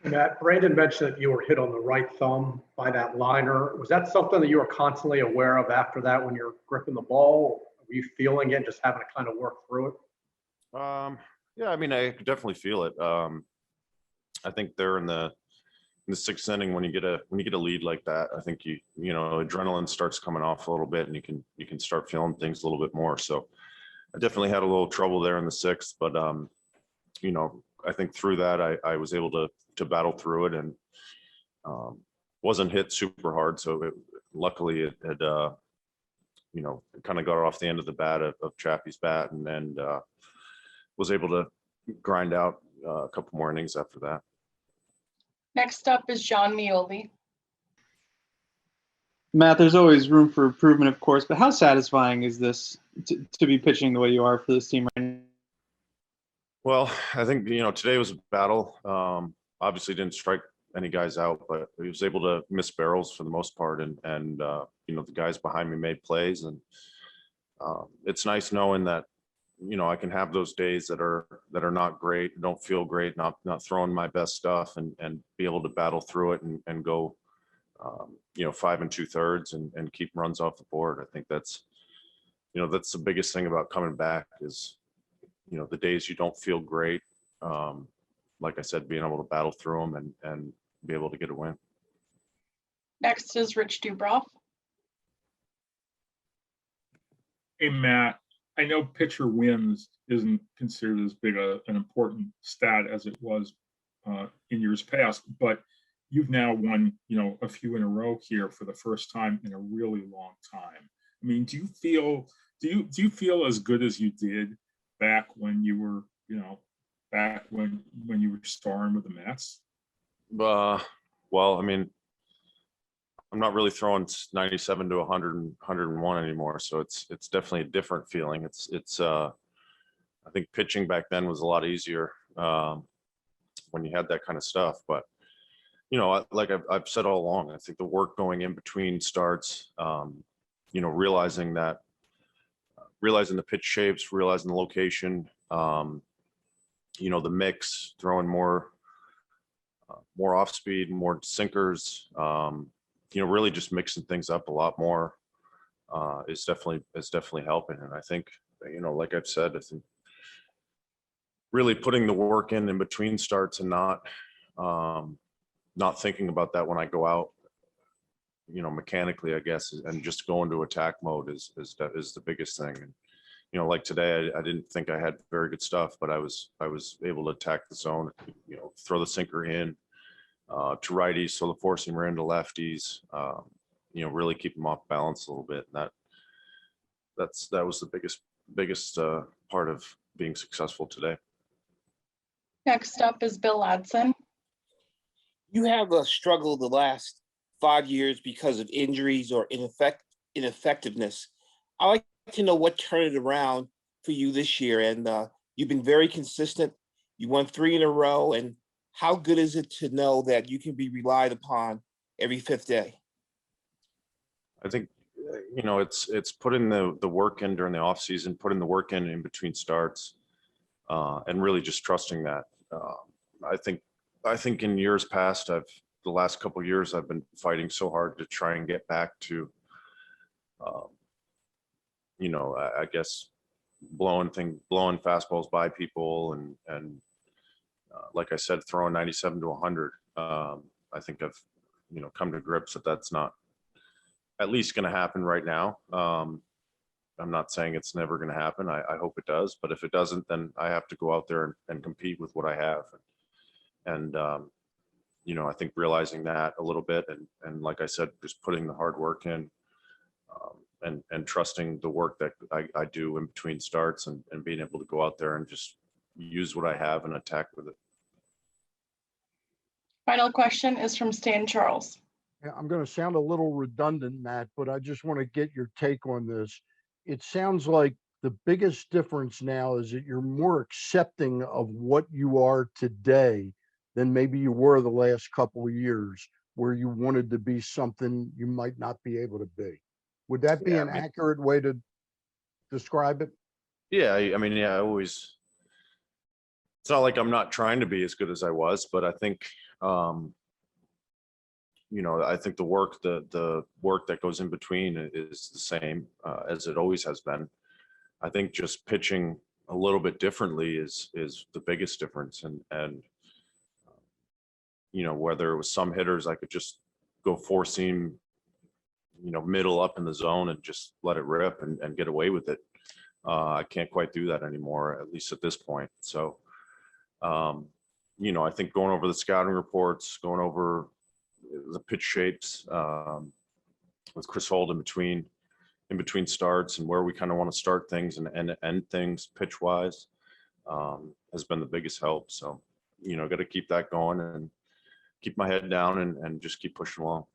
Matt, Brandon mentioned that you were hit on the right thumb by that liner. Was that something that you were constantly aware of after that when you're gripping the ball? Were you feeling it, just having to kind of work through it? Yeah, I mean, I could definitely feel it. I think they're in the sixth inning when you get a lead like that. I think you know adrenaline starts coming off a little bit, and you can start feeling things a little bit more. So I definitely had a little trouble there in the sixth, but you know, I think through that I was able to battle through it, and wasn't hit super hard. So luckily it had you know, kind of got off the end of the bat of Chappie's bat, and was able to grind out a couple more innings after that. Next up is John Mioli. Matt, there's always room for improvement, of course, but how satisfying is this to be pitching the way you are for this team right now? Well, I think, you know, today was a battle. Obviously didn't strike any guys out, but he was able to miss barrels for the most part. And you know, the guys behind me made plays, and it's nice knowing that, you know, I can have those days that are not great, don't feel great, not throwing my best stuff, and be able to battle through it and go, you know, 5 2/3 and keep runs off the board. I think that's, you know, that's the biggest thing about coming back is, you know, the days you don't feel great. Like I said, being able to battle through them and be able to get a win. Next is Rich Dubroff. Hey, Matt, I know pitcher wins isn't considered as big an important stat as it was in years past, but you've now won, you know, a few in a row here for the first time in a really long time. I mean, do you feel as good as you did back when you were, you know, back when you were starring with the Mets? Well, I mean, I'm not really throwing 97 to 100 and 101 anymore, so it's definitely a different feeling. It's I think pitching back then was a lot easier when you had that kind of stuff. But you know, like I've said all along, I think the work going in between starts, you know, realizing the pitch shapes, realizing the location, you know, the mix, throwing more off speed, more sinkers, you know, really just mixing things up a lot more is definitely helping. And I think, you know, like I've said, I think really putting the work in between starts and not thinking about that when I go out, you know, mechanically, I guess, and just go into attack mode is the biggest thing. And you know, like today, I didn't think I had very good stuff, but I was able to attack the zone, you know, throw the sinker in to righties, so the four seamer into lefties, you know, really keep them off balance a little bit. And that was the biggest part of being successful today. Next up is Bill Ladson. You have struggled the last 5 years because of injuries or ineffectiveness. I'd like to know what turned it around for you this year. And you've been very consistent. You won 3 in a row. And how good is it to know that you can be relied upon every 5th day? I think, you know, it's putting the work in during the off season, putting the work in between starts, and really just trusting that. I think in years past, the last couple of years, I've been fighting so hard to try and get back to, you know, I guess blowing fastballs by people and like I said, throwing 97 to 100. I think I've, you know, come to grips that that's not at least going to happen right now. I'm not saying it's never going to happen. I hope it does, but if it doesn't, then I have to go out there and compete with what I have. And you know, I think realizing that a little bit, and like I said, just putting the hard work in, and trusting the work that I do in between starts, and being able to go out there and just use what I have and attack with it. Final question is from Stan Charles. Yeah, I'm going to sound a little redundant, Matt, but I just want to get your take on this. It sounds like the biggest difference now is that you're more accepting of what you are today than maybe you were the last couple of years, where you wanted to be something you might not be able to be. Would that be an accurate way to describe it? Yeah, I mean, yeah, it's not like I'm not trying to be as good as I was, but I think You know, I think the work that goes in between is the same as it always has been. I think just pitching a little bit differently is the biggest difference. And you know, whether it was some hitters, I could just go four seam, you know, middle up in the zone and just let it rip and get away with it. I can't quite do that anymore, at least at this point. So, you know, I think going over the scouting reports, going over the pitch shapes with Chris Holt in between starts and where we kind of want to start things and end things pitch wise has been the biggest help. So, you know, got to keep that going and keep my head down and just keep pushing along.